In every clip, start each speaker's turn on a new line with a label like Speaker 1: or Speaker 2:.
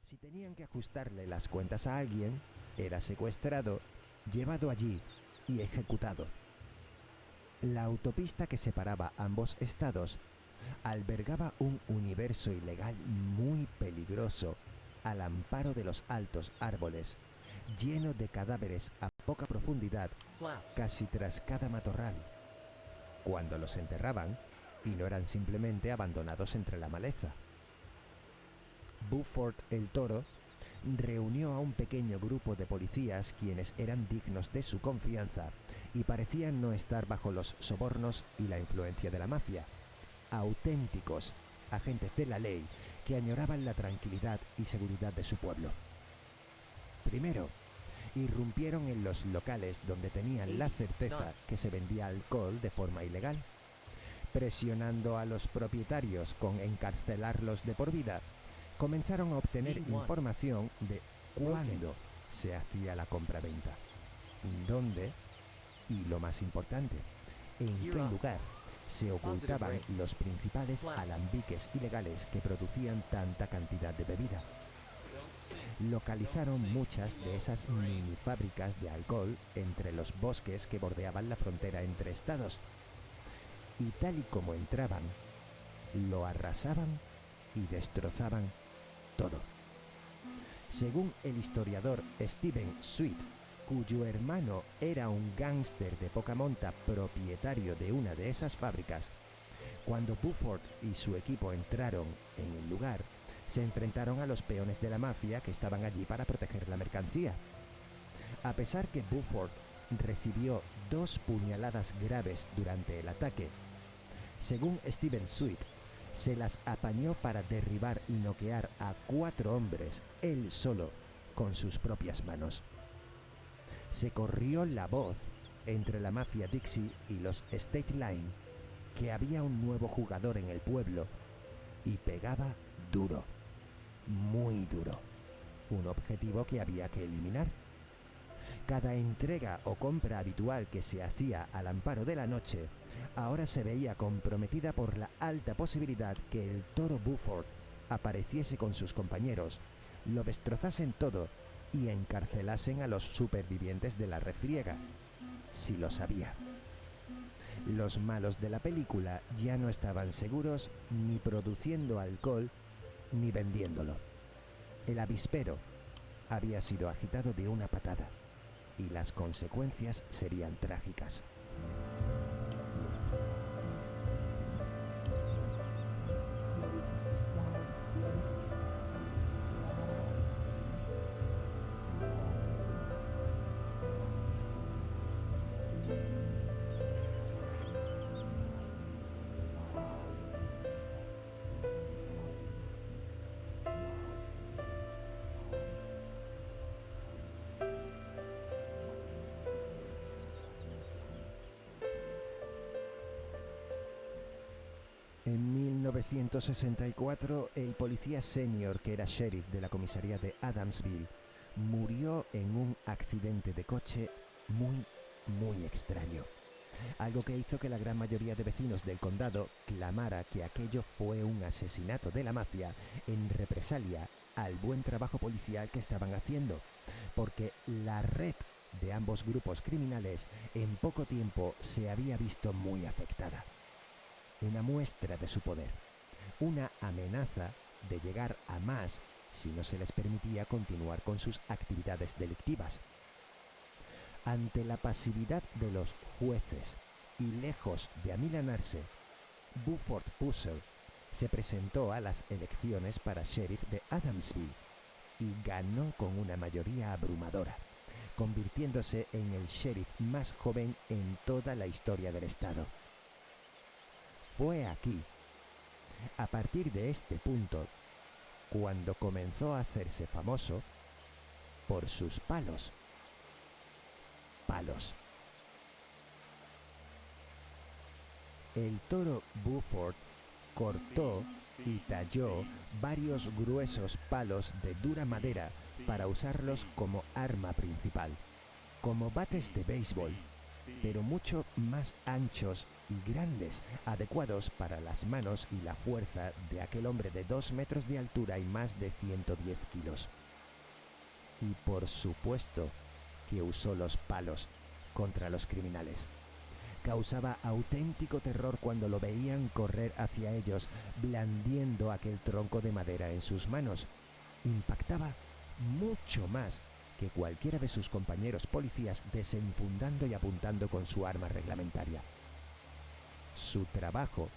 Speaker 1: Si tenían que ajustarle las cuentas a alguien, era secuestrado, llevado allí y ejecutado. La autopista que separaba ambos estados albergaba un universo ilegal muy peligroso al amparo de los altos árboles, lleno de cadáveres a poca profundidad, casi tras cada matorral. Cuando los enterraban, y no eran simplemente abandonados entre la maleza. Buford el Toro reunió a un pequeño grupo de policías quienes eran dignos de su confianza y parecían no estar bajo los sobornos y la influencia de la mafia. Auténticos agentes de la ley que añoraban la tranquilidad y seguridad de su pueblo. Primero, irrumpieron en los locales donde tenían la certeza que se vendía alcohol de forma ilegal, presionando a los propietarios con encarcelarlos de por vida. Comenzaron a obtener información de cuándo se hacía la compraventa, dónde y, lo más importante, en qué lugar se ocultaban los principales alambiques ilegales que producían tanta cantidad de bebida. Localizaron muchas de esas mini fábricas de alcohol entre los bosques que bordeaban la frontera entre estados. Y tal y como entraban, lo arrasaban y destrozaban todo. Según el historiador Steven Sweet, cuyo hermano era un gángster de poca monta propietario de una de esas fábricas, cuando Buford y su equipo entraron en el lugar, se enfrentaron a los peones de la mafia que estaban allí para proteger la mercancía. A pesar que Buford recibió 2 puñaladas graves durante el ataque, según Steven Sweet, se las apañó para derribar y noquear a 4 hombres, él solo, con sus propias manos. Se corrió la voz entre la mafia Dixie y los State Line que había un nuevo jugador en el pueblo y pegaba duro, muy duro, un objetivo que había que eliminar. Cada entrega o compra habitual que se hacía al amparo de la noche ahora se veía comprometida por la alta posibilidad que el Toro Buford apareciese con sus compañeros, lo destrozasen todo y encarcelasen a los supervivientes de la refriega, si lo sabía. Los malos de la película ya no estaban seguros ni produciendo alcohol ni vendiéndolo. El avispero había sido agitado de una patada y las consecuencias serían trágicas. En 1964, el policía senior que era sheriff de la comisaría de Adamsville murió en un accidente de coche muy extraño. Algo que hizo que la gran mayoría de vecinos del condado clamara que aquello fue un asesinato de la mafia en represalia al buen trabajo policial que estaban haciendo, porque la red de ambos grupos criminales en poco tiempo se había visto muy afectada. Una muestra de su poder, una amenaza de llegar a más si no se les permitía continuar con sus actividades delictivas. Ante la pasividad de los jueces y lejos de amilanarse, Buford Pusser se presentó a las elecciones para sheriff de Adamsville y ganó con una mayoría abrumadora, convirtiéndose en el sheriff más joven en toda la historia del estado. Fue aquí, a partir de este punto, cuando comenzó a hacerse famoso por sus palos. El Toro Buford cortó y talló varios gruesos palos de dura madera para usarlos como arma principal, como bates de béisbol, pero mucho más anchos y grandes, adecuados para las manos y la fuerza de aquel hombre de 2 metros de altura y más de 110 kilos. Y por supuesto que usó los palos contra los criminales. Causaba auténtico terror cuando lo veían correr hacia ellos, blandiendo aquel tronco de madera en sus manos. Impactaba mucho más que cualquiera de sus compañeros policías desenfundando y apuntando con su arma reglamentaria. Su trabajo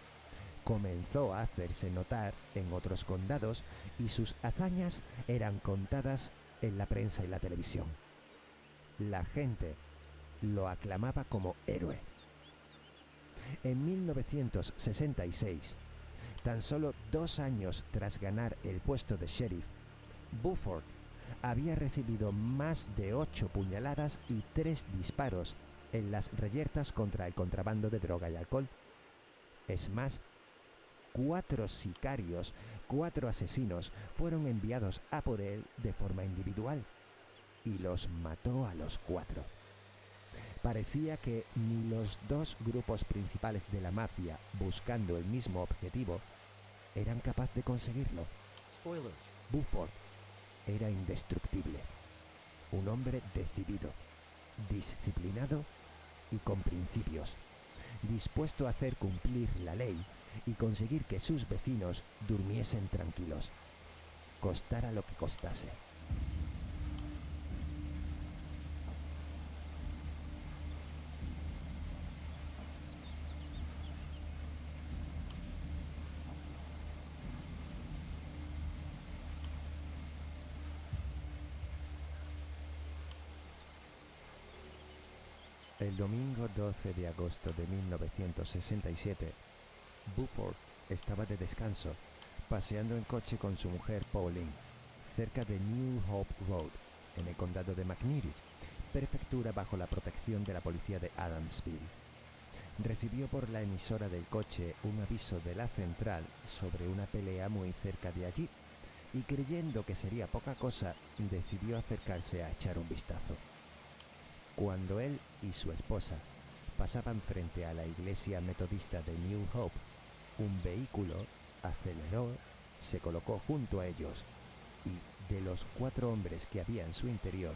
Speaker 1: comenzó a hacerse notar en otros condados y sus hazañas eran contadas en la prensa y la televisión. La gente lo aclamaba como héroe. En 1966, tan solo 2 años tras ganar el puesto de sheriff, Buford había recibido más de 8 puñaladas y 3 disparos en las reyertas contra el contrabando de droga y alcohol. Es más, 4 sicarios, 4 asesinos fueron enviados a por él de forma individual y los mató a los 4. Parecía que ni los 2 grupos principales de la mafia, buscando el mismo objetivo, eran capaces de conseguirlo.
Speaker 2: Spoilers.
Speaker 1: Buford era indestructible, un hombre decidido, disciplinado y con principios, dispuesto a hacer cumplir la ley y conseguir que sus vecinos durmiesen tranquilos, costara lo que costase. El domingo 12 de agosto de 1967, Buford estaba de descanso, paseando en coche con su mujer Pauline, cerca de New Hope Road, en el condado de McNeary, prefectura bajo la protección de la policía de Adamsville. Recibió por la emisora del coche un aviso de la central sobre una pelea muy cerca de allí, y creyendo que sería poca cosa, decidió acercarse a echar un vistazo. Cuando él y su esposa pasaban frente a la iglesia metodista de New Hope, un vehículo aceleró, se colocó junto a ellos y de los 4 hombres que había en su interior,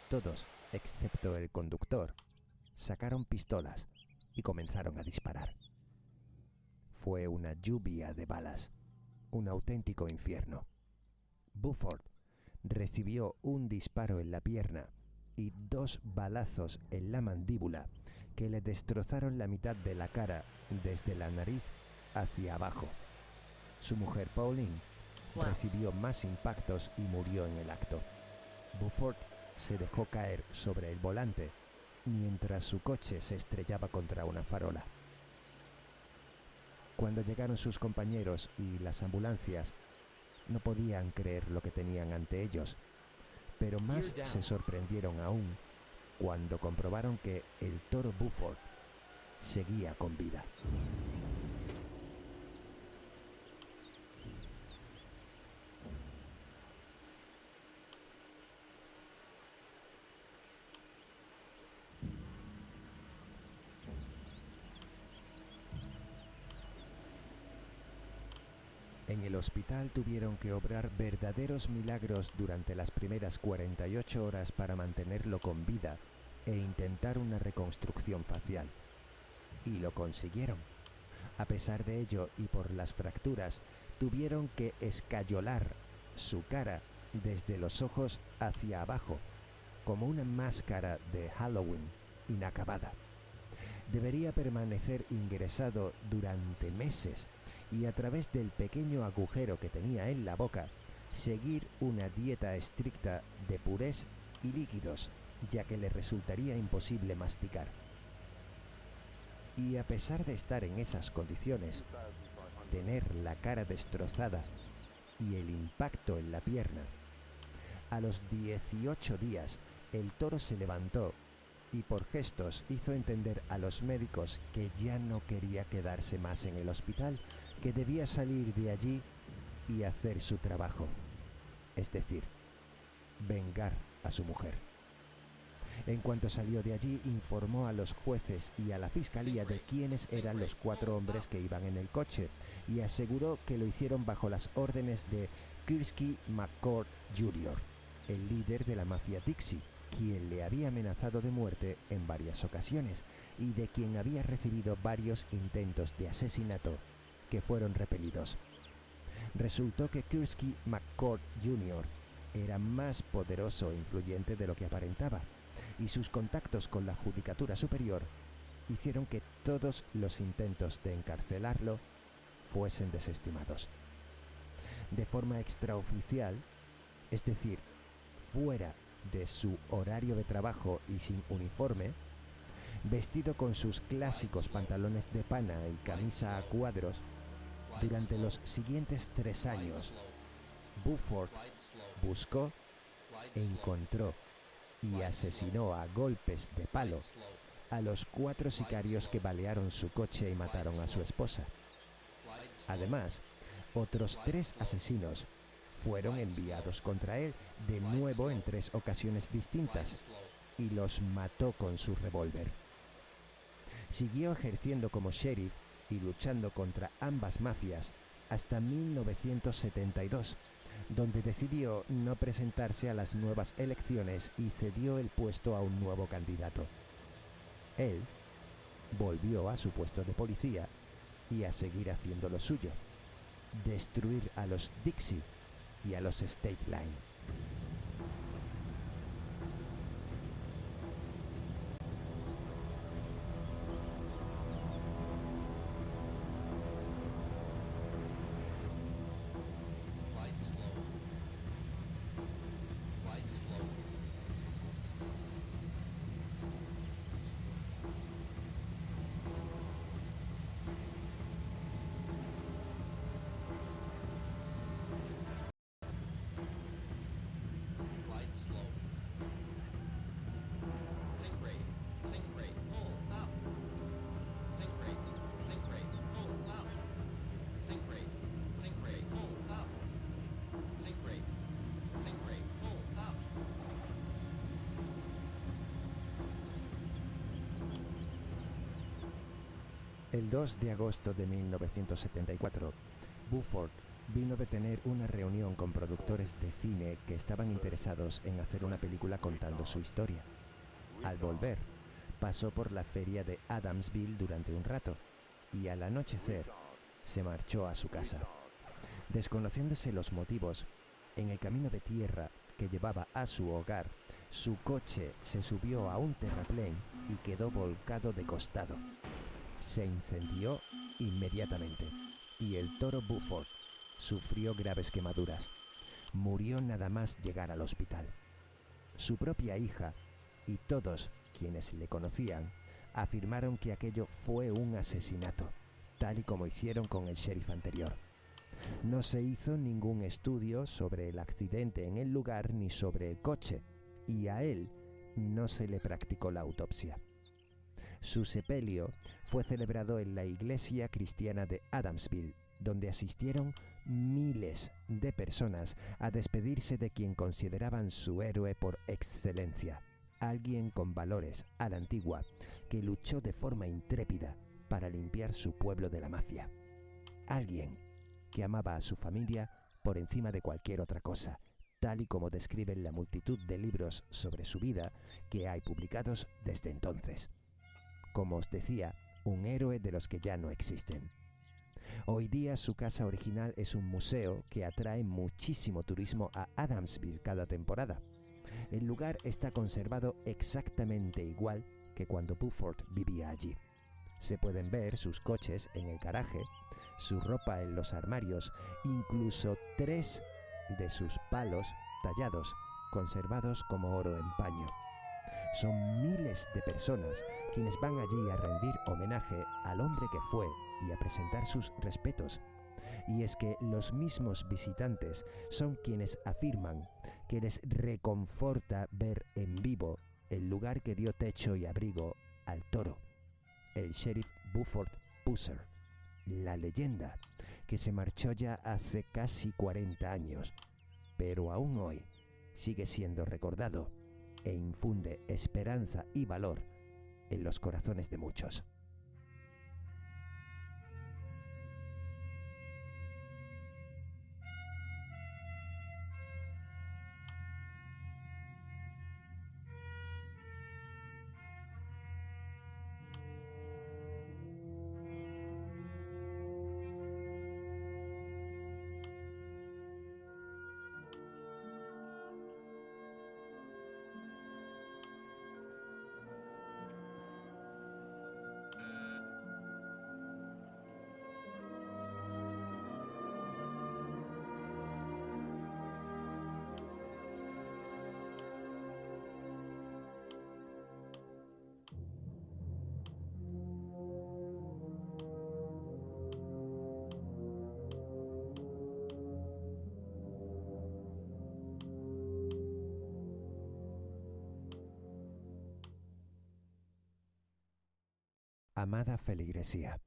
Speaker 1: todos, excepto el conductor, sacaron pistolas y comenzaron a disparar. Fue una lluvia de balas, un auténtico infierno. Buford recibió un disparo en la pierna y 2 balazos en la mandíbula que le destrozaron la mitad de la cara desde la nariz hacia abajo. Su mujer Pauline recibió más impactos y murió en el acto. Buford se dejó caer sobre el volante mientras su coche se estrellaba contra una farola. Cuando llegaron sus compañeros y las ambulancias, no podían creer lo que tenían ante ellos, pero más se sorprendieron aún cuando comprobaron que el toro Buford seguía con vida. En el hospital tuvieron que obrar verdaderos milagros durante las primeras 48 horas para mantenerlo con vida e intentar una reconstrucción facial. Y lo consiguieron. A pesar de ello y por las fracturas, tuvieron que escayolar su cara desde los ojos hacia abajo, como una máscara de Halloween inacabada. Debería permanecer ingresado durante meses y a través del pequeño agujero que tenía en la boca, seguir una dieta estricta de purés y líquidos, ya que le resultaría imposible masticar. Y a pesar de estar en esas condiciones, tener la cara destrozada y el impacto en la pierna, a los 18 días el toro se levantó y por gestos hizo entender a los médicos que ya no quería quedarse más en el hospital, que debía salir de allí y hacer su trabajo, es decir, vengar a su mujer. En cuanto salió de allí, informó a los jueces y a la fiscalía de quiénes eran los 4 hombres que iban en el coche y aseguró que lo hicieron bajo las órdenes de Kirsky McCord Jr., el líder de la mafia Dixie, quien le había amenazado de muerte en varias ocasiones y de quien había recibido varios intentos de asesinato que fueron repelidos. Resultó que Kirsky McCord Jr. era más poderoso e influyente de lo que aparentaba, y sus contactos con la Judicatura Superior hicieron que todos los intentos de encarcelarlo fuesen desestimados. De forma extraoficial, es decir, fuera de su horario de trabajo y sin uniforme, vestido con sus clásicos pantalones de pana y camisa a cuadros, durante los siguientes 3 años, Buford buscó, encontró y asesinó a golpes de palo a los 4 sicarios que balearon su coche y mataron a su esposa. Además, otros 3 asesinos fueron enviados contra él de nuevo en 3 ocasiones distintas y los mató con su revólver. Siguió ejerciendo como sheriff y luchando contra ambas mafias hasta 1972, donde decidió no presentarse a las nuevas elecciones y cedió el puesto a un nuevo candidato. Él volvió a su puesto de policía y a seguir haciendo lo suyo: destruir a los Dixie y a los State Line. El 2 de agosto de 1974, Buford vino de tener una reunión con productores de cine que estaban interesados en hacer una película contando su historia. Al volver, pasó por la feria de Adamsville durante un rato y al anochecer se marchó a su casa. Desconociéndose los motivos, en el camino de tierra que llevaba a su hogar, su coche se subió a un terraplén y quedó volcado de costado. Se incendió inmediatamente y el toro Buford sufrió graves quemaduras. Murió nada más llegar al hospital. Su propia hija y todos quienes le conocían afirmaron que aquello fue un asesinato, tal y como hicieron con el sheriff anterior. No se hizo ningún estudio sobre el accidente en el lugar ni sobre el coche, y a él no se le practicó la autopsia. Su sepelio fue celebrado en la iglesia cristiana de Adamsville, donde asistieron miles de personas a despedirse de quien consideraban su héroe por excelencia, alguien con valores a la antigua, que luchó de forma intrépida para limpiar su pueblo de la mafia. Alguien que amaba a su familia por encima de cualquier otra cosa, tal y como describen la multitud de libros sobre su vida que hay publicados desde entonces. Como os decía, un héroe de los que ya no existen. Hoy día su casa original es un museo que atrae muchísimo turismo a Adamsville cada temporada. El lugar está conservado exactamente igual que cuando Buford vivía allí. Se pueden ver sus coches en el garaje, su ropa en los armarios, incluso 3 de sus palos tallados, conservados como oro en paño. Son miles de personas quienes van allí a rendir homenaje al hombre que fue y a presentar sus respetos. Y es que los mismos visitantes son quienes afirman que les reconforta ver en vivo el lugar que dio techo y abrigo al toro, el sheriff Buford Pusser, la leyenda que se marchó ya hace casi 40 años, pero aún hoy sigue siendo recordado e infunde esperanza y valor en los corazones de muchos. Amada feligresía,